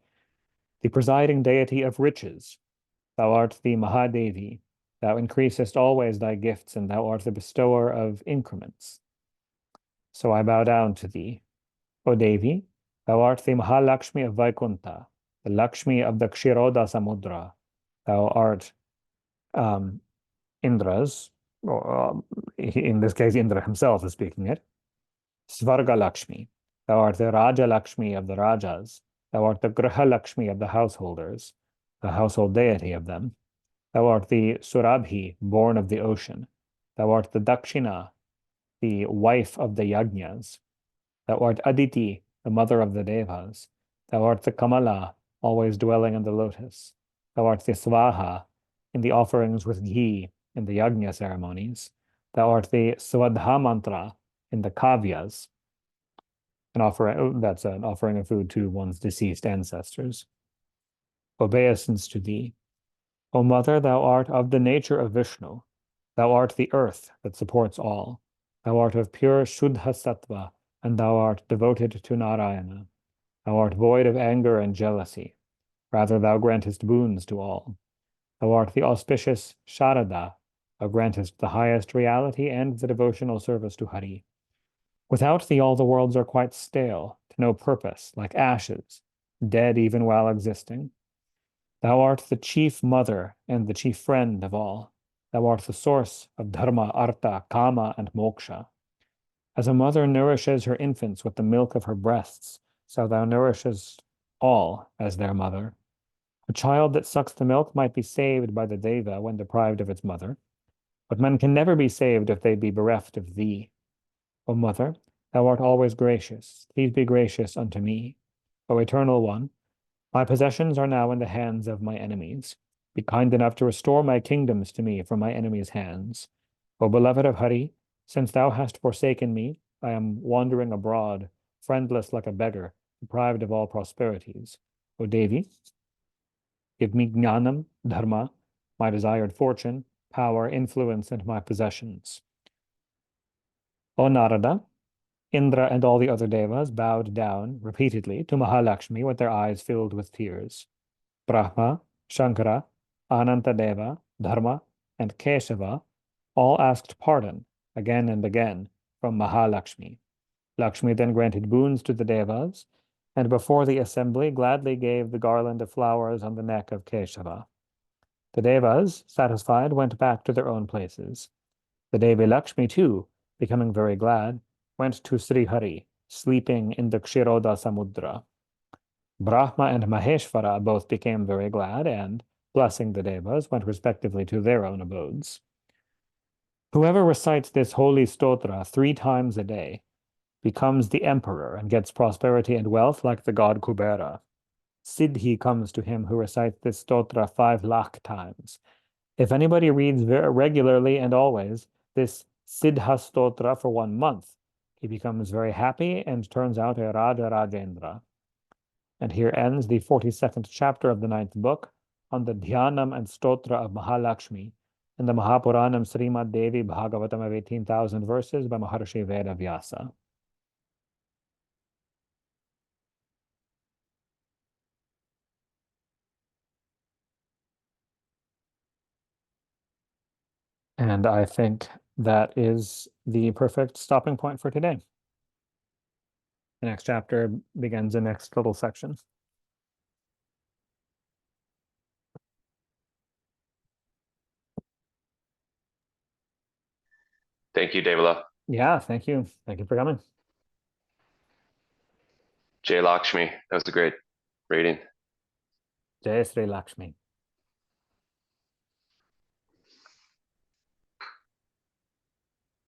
the presiding deity of riches. Thou art the Mahadevi. Thou increasest always thy gifts, and thou art the bestower of increments. So I bow down to thee. O Devi, thou art the Mahalakshmi of Vaikuntha, the Lakshmi of the Kshiroda Samudra. Thou art Indra's, or in this case, Indra himself is speaking it, Svarga Lakshmi. Thou art the Raja Lakshmi of the Rajas. Thou art the Graha Lakshmi of the householders, the household deity of them. Thou art the Surabhi, born of the ocean. Thou art the Dakshina, the wife of the Yajnas. Thou art Aditi, the mother of the Devas. Thou art the Kamala, always dwelling in the lotus. Thou art the Swaha, in the offerings with ghee in the Yajna ceremonies. Thou art the Swadha mantra in the Kavyas, that's an offering of food to one's deceased ancestors. Obeisance to thee. O Mother, thou art of the nature of Vishnu. Thou art the earth that supports all. Thou art of pure Shuddha Sattva, and thou art devoted to Narayana. Thou art void of anger and jealousy. Rather, thou grantest boons to all. Thou art the auspicious Sharada. Thou grantest the highest reality and the devotional service to Hari. Without thee, all the worlds are quite stale, to no purpose, like ashes, dead even while existing. Thou art the chief mother and the chief friend of all. Thou art the source of dharma, artha, kama, and moksha. As a mother nourishes her infants with the milk of her breasts, so thou nourishest all as their mother. A child that sucks the milk might be saved by the deva when deprived of its mother, but men can never be saved if they be bereft of thee. O Mother, thou art always gracious. Please be gracious unto me. O Eternal One, my possessions are now in the hands of my enemies. Be kind enough to restore my kingdoms to me from my enemies' hands. O beloved of Hari, since thou hast forsaken me, I am wandering abroad, friendless like a beggar, deprived of all prosperities. O Devi, give me jnanam, dharma, my desired fortune, power, influence, and my possessions. O Narada, Indra and all the other devas bowed down repeatedly to Mahalakshmi with their eyes filled with tears. Brahma, Shankara, Anantadeva, Dharma, and Kesava all asked pardon again and again from Mahalakshmi. Lakshmi then granted boons to the devas, and before the assembly gladly gave the garland of flowers on the neck of Kesava. The devas, satisfied, went back to their own places. The Devi Lakshmi, too, becoming very glad, went to Sri Hari, sleeping in the Kshiroda Samudra. Brahma and Maheshvara both became very glad and, blessing the devas, went respectively to their own abodes. Whoever recites this holy stotra 3 times a day becomes the emperor and gets prosperity and wealth like the god Kubera. Siddhi comes to him who recites this stotra 5 lakh times. If anybody reads regularly and always this Siddha stotra for 1 month, he becomes very happy and turns out a Raja Rajendra. And here ends the 42nd chapter of the 9th book on the Dhyanam and Stotra of Mahalakshmi in the Mahapuranam Srimad Devi Bhagavatam of 18,000 verses by Maharshi Veda Vyasa. And I think that is the perfect stopping point for today. The next chapter begins the next little section. Thank you, Devala. Yeah, thank you. Thank you for coming. Jay Lakshmi, that was a great reading. Jai Sri Lakshmi.